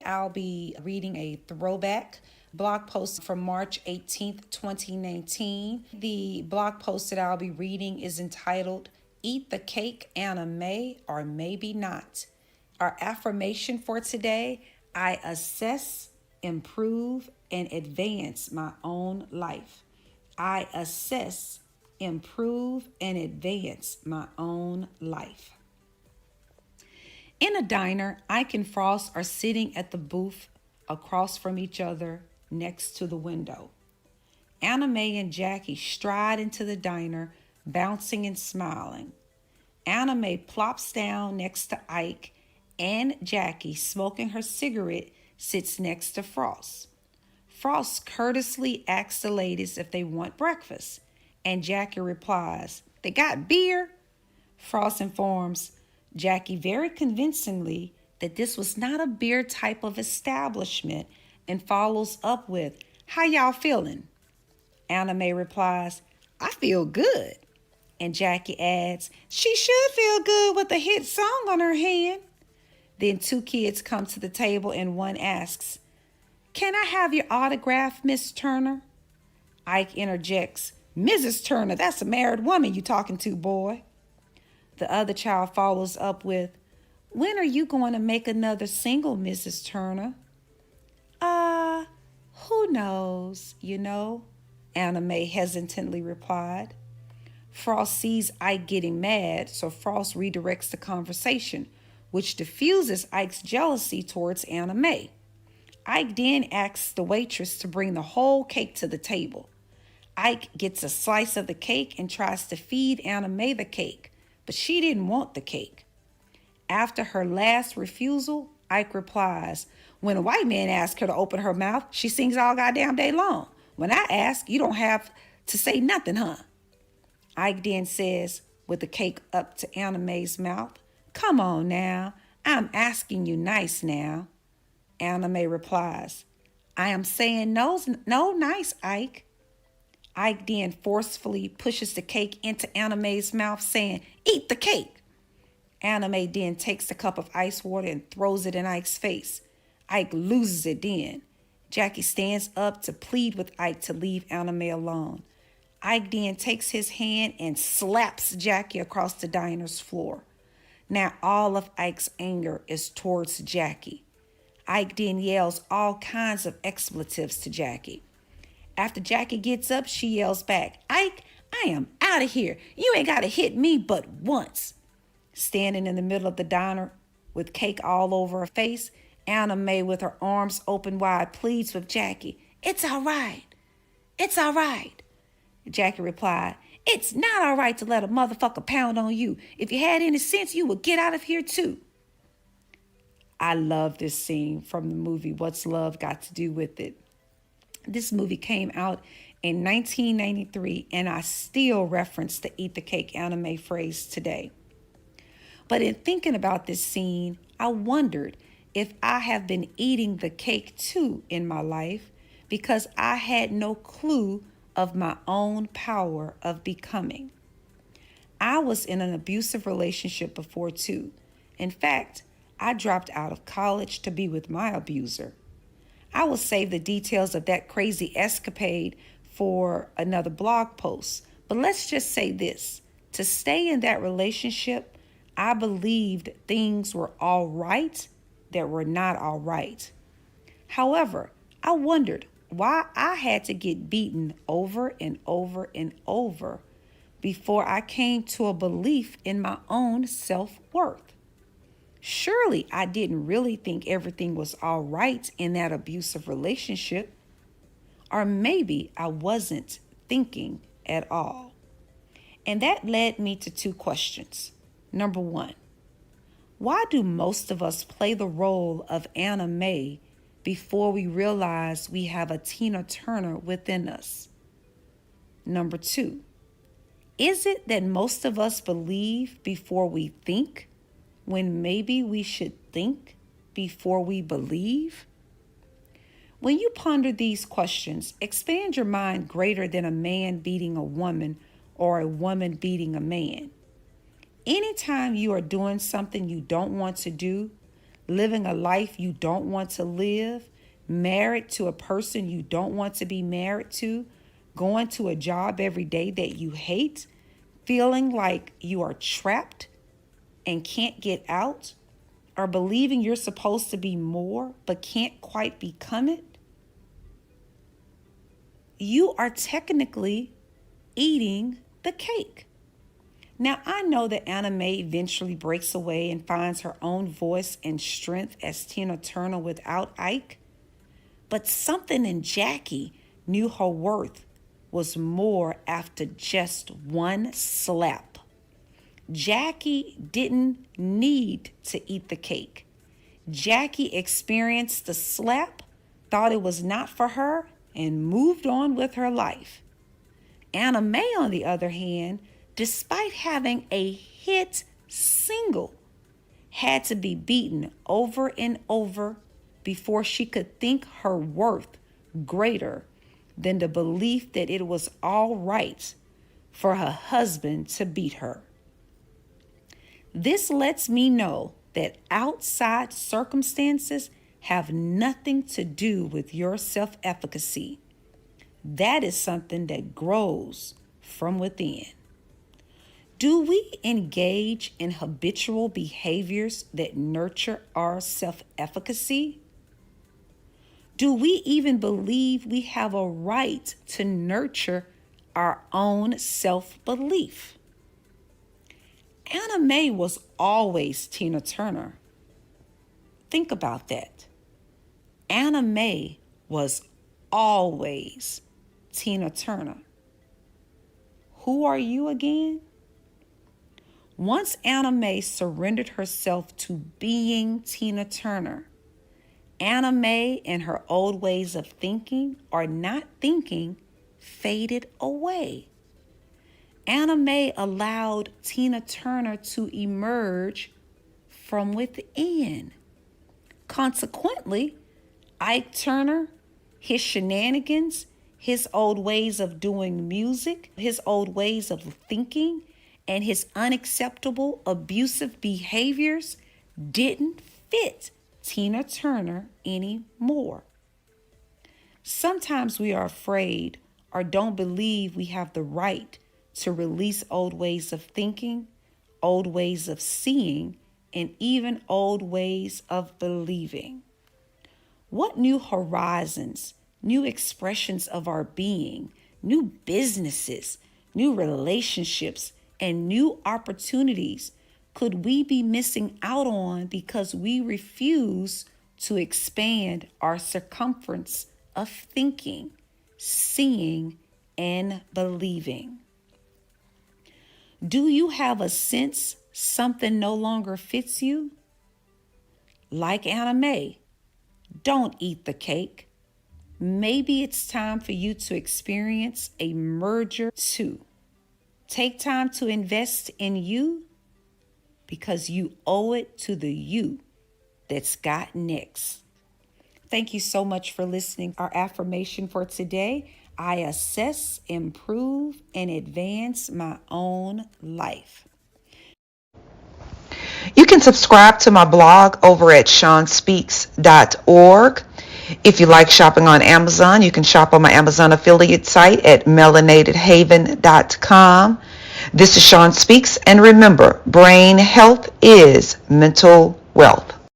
I'll be reading a throwback blog post from March 18th, 2019. The blog post that I'll be reading is entitled Eat the Cake, Anna May, or Maybe Not. Our affirmation for today: I assess, improve, and advance my own life. I assess, improve, and advance my own life. In a diner, Ike and Frost are sitting at the booth across from each other next to the window. Anna Mae and Jackie stride into the diner, bouncing and smiling. Anna Mae plops down next to Ike, and Jackie, smoking her cigarette, sits next to Frost. Frost courteously asks the ladies if they want breakfast, and Jackie replies, "They got beer?" Frost informs Jackie very convincingly that this was not a beer type of establishment and follows up with, "How y'all feeling?" Anna Mae replies, "I feel good." And Jackie adds, "She should feel good with a hit song on her hand." Then two kids come to the table and one asks, "Can I have your autograph, Miss Turner?" Ike interjects, "Mrs. Turner, that's a married woman you talking to, boy." The other child follows up with, "When are you going to make another single, Mrs. Turner?" Who knows, Anna Mae hesitantly replied. Frost sees Ike getting mad, so Frost redirects the conversation, which diffuses Ike's jealousy towards Anna Mae. Ike then asks the waitress to bring the whole cake to the table. Ike gets a slice of the cake and tries to feed Anna Mae the cake, but she didn't want the cake. After her last refusal, Ike replies, "When a white man asks her to open her mouth, she sings all goddamn day long. When I ask, you don't have to say nothing, huh?" Ike then says, with the cake up to Anna Mae's mouth, "Come on now, I'm asking you nice now." Anna Mae replies, "I am saying no nice, Ike." Ike then forcefully pushes the cake into Anna Mae's mouth, saying, "Eat the cake." Anna Mae then takes the cup of ice water and throws it in Ike's face. Ike loses it then. Jackie stands up to plead with Ike to leave Anna Mae alone. Ike then takes his hand and slaps Jackie across the diner's floor. Now all of Ike's anger is towards Jackie. Ike then yells all kinds of expletives to Jackie. After Jackie gets up, she yells back, "Ike, I am out of here. You ain't got to hit me but once." Standing in the middle of the diner with cake all over her face, Anna Mae, with her arms open wide, pleads with Jackie, "It's all right. It's all right." Jackie replied, "It's not all right to let a motherfucker pound on you. If you had any sense, you would get out of here too." I love this scene from the movie What's Love Got to Do with It. This movie came out in 1993, and I still reference the "Eat the Cake" Anna Mae phrase today. But in thinking about this scene, I wondered if I have been eating the cake too in my life because I had no clue of my own power of becoming. I was in an abusive relationship before too. In fact, I dropped out of college to be with my abuser. I will save the details of that crazy escapade for another blog post, but let's just say this. To stay in that relationship, I believed things were all right that were not all right. However, I wondered why I had to get beaten over and over and over before I came to a belief in my own self-worth. Surely I didn't really think everything was all right in that abusive relationship. Or maybe I wasn't thinking at all. And that led me to two questions. Number one, why do most of us play the role of Anna Mae before we realize we have a Tina Turner within us? Number two, is it that most of us believe before we think when maybe we should think before we believe? When you ponder these questions, expand your mind greater than a man beating a woman or a woman beating a man. Anytime you are doing something you don't want to do, living a life you don't want to live, married to a person you don't want to be married to, going to a job every day that you hate, feeling like you are trapped and can't get out, or believing you're supposed to be more but can't quite become it, you are technically eating the cake. Now, I know that Anna Mae eventually breaks away and finds her own voice and strength as Tina Turner without Ike, but something in Jackie knew her worth was more after just one slap. Jackie didn't need to eat the cake. Jackie experienced the slap, thought it was not for her, and moved on with her life. Anna Mae, on the other hand, despite having a hit single, had to be beaten over and over before she could think her worth greater than the belief that it was all right for her husband to beat her. This lets me know that outside circumstances have nothing to do with your self-efficacy. That is something that grows from within. Do we engage in habitual behaviors that nurture our self-efficacy? Do we even believe we have a right to nurture our own self-belief? Anna Mae was always Tina Turner. Think about that. Anna Mae was always Tina Turner. Who are you again? Once Anna Mae surrendered herself to being Tina Turner, Anna Mae and her old ways of thinking or not thinking faded away. Anna Mae allowed Tina Turner to emerge from within. Consequently, Ike Turner, his shenanigans, his old ways of doing music, his old ways of thinking, and his unacceptable abusive behaviors didn't fit Tina Turner anymore. Sometimes we are afraid or don't believe we have the right to release old ways of thinking, old ways of seeing, and even old ways of believing. What new horizons, new expressions of our being, new businesses, new relationships, and new opportunities could we be missing out on because we refuse to expand our circumference of thinking, seeing, and believing? Do you have a sense something no longer fits you? Like Anna Mae, don't eat the cake. Maybe it's time for you to experience a merger too. Take time to invest in you because you owe it to the you that's got next. Thank you so much for listening. Our affirmation for today: I assess, improve, and advance my own life. You can subscribe to my blog over at SeanSpeaks.org. If you like shopping on Amazon, you can shop on my Amazon affiliate site at melanatedhaven.com. This is Sean Speaks, and remember, brain health is mental wealth.